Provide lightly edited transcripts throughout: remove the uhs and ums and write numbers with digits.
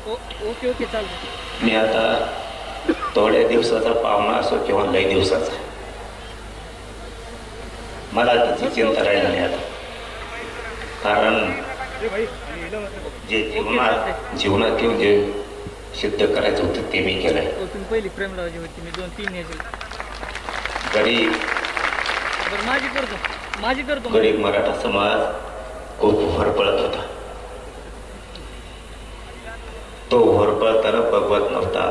Okay okay चालतं. मी आता थोड्या दिवसाचा पाहुणा असो किंवा लई दिवसाचा, मला त्याची चिंता राहिली नाही आता. कारण जे जीवनात येऊन जे सिद्ध करायचं होतं ते मी केलंय. तुम्ही पहिली फ्रेम लावायची होती, मी 2-3 न्यायचे. गरीब बरं माझी करतो. गरीब मराठा समाज खूप होरपळत होता. तो होरपळताना बघवत नव्हता.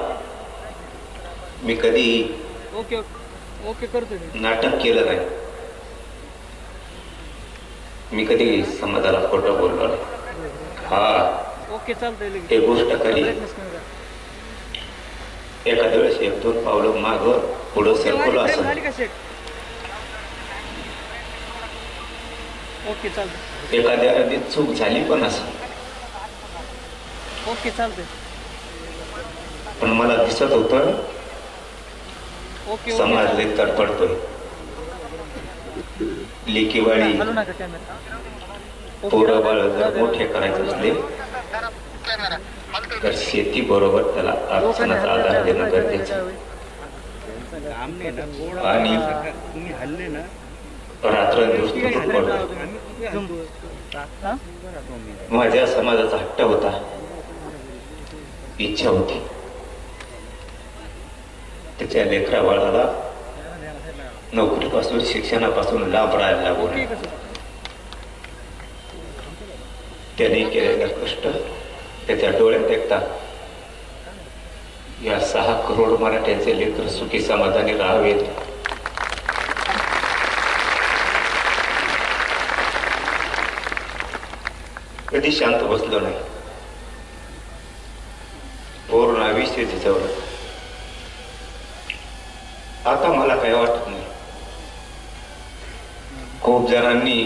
मी कधी ओके ओके करतो. नाटक केलं नाही. मी कधी समाजाला खोटं बोललो नाही. हा ओके चालतंय. ते गोष्ट कधी एखाद्या वेळेस 1-2 पावलं माग पुढं सरकवलं असं. ओके चालतं. एखाद्या अगदी चूक झाली पण असं. ओके चालतंय. पण मला दिसत होतं ओके समाज लई तडफडतोय. लेकीवाडी हलू नका कॅमेरा. पोरं बाळ जर मोठे करायचे असले तर शेती बरोबर त्याला आरक्षणाचा आधार देणं गरजेचं. आणि रात्रंदिवस पडतो. माझ्या समाजाचा हट्ट होता, इच्छा होती त्याच्या लेकरा बाळाला नोकरीपासून शिक्षणापासून लांब राहायला लागू नये. त्याने केलेलं कष्ट त्याच्या डोळ्यात देखता या 6 करोड मराठ्यांचे लेकर सुखी समाधानी राहावेत. कधी शांत बसलो नाही. पूर्ण आयुष्य झिजवलं. आता मला काही वाटत नाही. खूप जणांनी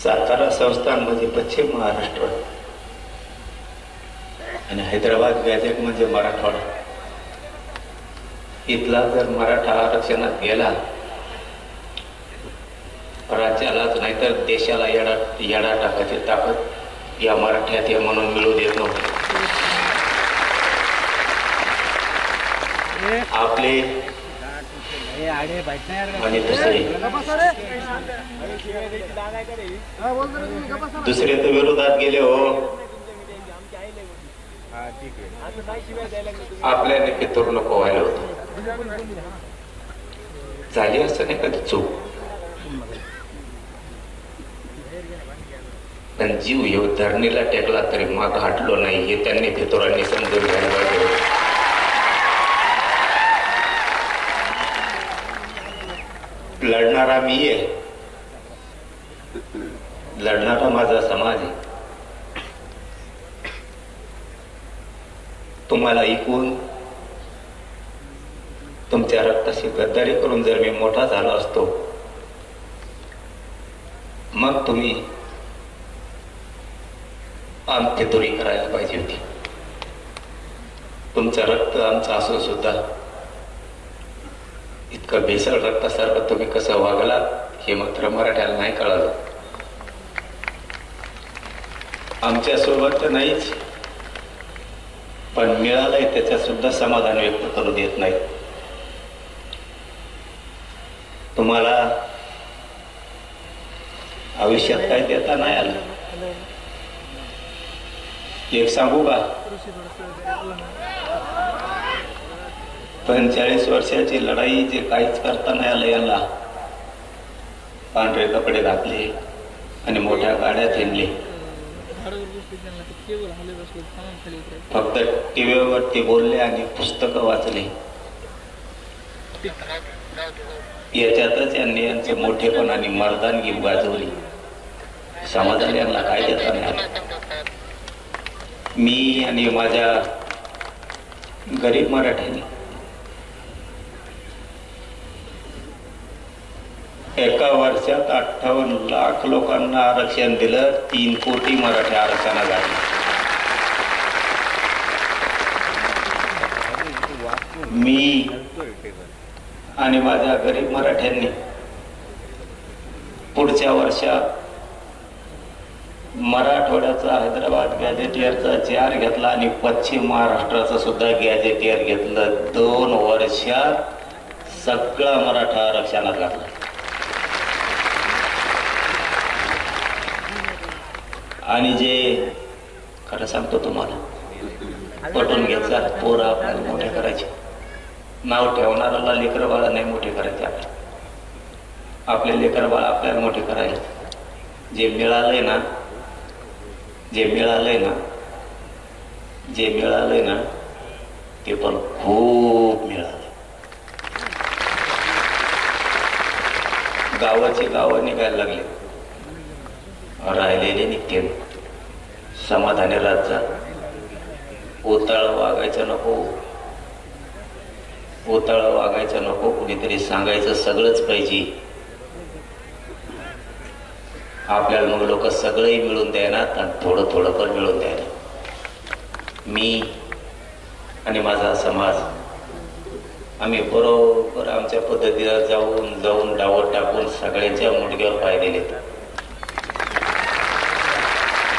सातारा संस्थानमध्ये पश्चिम महाराष्ट्र आणि हैदराबाद गॅजेट म्हणजे मराठवाडा, इथला जर मराठा आरक्षणात गेला राज्यालाच नाही तर देशाला येडा टाकायची ताकद या मराठ्यात हे म्हणून मिळू देत नव्हते. आपले आणि दुसरे तर विरोधात गेले हो. आपल्याने पितूर नको व्हायला होतं. झाली असं नाही कधी चूक, पण जीव येऊ धरणीला टेकला तरी माग हटलो नाही हे त्यांनी फितुरांनी समजून घ्यायला पाहिजे. लढणारा मी आहे, लढणारा माझा समाज आहे. तुम्हाला ऐकून तुमच्या रक्ताशी गद्दारी करून जर मी मोठा झालो असतो मग तुम्ही आमची तुरी करायला पाहिजे होती. तुमचं रक्त आमचं असून सुद्धा इतकं भेसळ रक्तासारखं तुम्ही कसं वागला हे मात्र मराठ्याला नाही कळालं. आमच्या सोबत तर नाहीच, पण मिळालंय त्याच्या सुद्धा समाधान व्यक्त करू देत नाही. तुम्हाला आयुष्यात काय देता नाही आलं. एक सांगू का, 45 वर्षाची लढाई जे काहीच करता नाही आलं यांना, पांढरे कपडे घातले आणि मोठ्या गाड्या हिंडले, फक्त टीव्हीवरती बोलले आणि पुस्तकं वाचले, याच्यातच यांनी यांचे मोठेपण आणि मर्दानगी गाजवली. समाजाला यांना काय देता नाही आलं. मी आणि माझ्या गरीब मराठ्यांनी एका वर्षात 58 लाख लोकांना आरक्षण दिलं. 3 कोटी मराठी आरक्षणाला लागले. मी आणि माझ्या गरीब मराठ्यांनी पुढच्या वर्षात मराठवाड्याचा हैदराबाद गॅजेटियरचा 4 घेतला आणि पश्चिम महाराष्ट्राचं सुद्धा गॅजेटियर घेतलं. 2 वर्षात सगळा मराठा आरक्षणात घातला. आणि जे खरं सांगतो तुम्हाला, पटवून घ्यायचा, पोरं आपल्याला मोठे करायचे. नाव ठेवणाऱ्याला लेकर बाळा नाही मोठे करायचे. आपले लेकर बाळा आपल्याला मोठे करायचे. जे मिळालंय ना ते पण खूप मिळालं. गावाचे गाव निघायला लागले, राहिलेले निघते. समाधानी राजा, ओताळ वागायचं नको, कुणीतरी सांगायचं सगळंच पाहिजे. आपल्याला मग लोक सगळंही मिळून द्यायनात आणि थोडं थोडं पण मिळून द्यायला. मी आणि माझा समाज आम्ही बरोबर आमच्या पद्धतीला जाऊन डावं टाकून सगळ्यांच्या मुडक्यावर पाय दिले.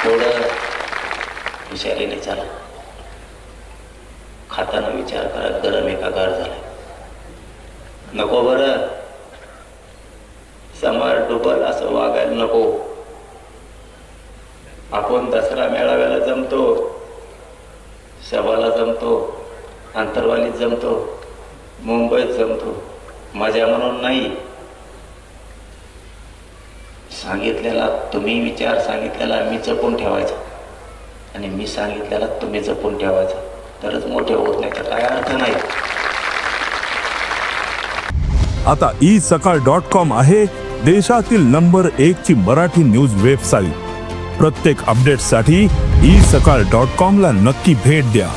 थोडं हुशारीने चाला. खाताना विचार करा, गरम आहे का गार झाला. नको बरं, समाज डुबल असं वागायला नको. आपण दसरा मेळाव्याला जमतो, सभाला जमतो, अंतरवालीत जमतो, मुंबईत जमतो, मजा म्हणून नाही. सांगितलेला तुम्ही विचार सांगितलेला मी जपून ठेवायचा आणि मी सांगितलेला तुम्ही जपून ठेवायचा, तरच मोठे होत नाही तर काय अर्थ नाही. आता isakal.com आहे देशातील नंबर 1 ची मराठी न्यूज वेबसाईट. प्रत्येक अपडेटसाठी isakal.com ला नक्की भेट द्या.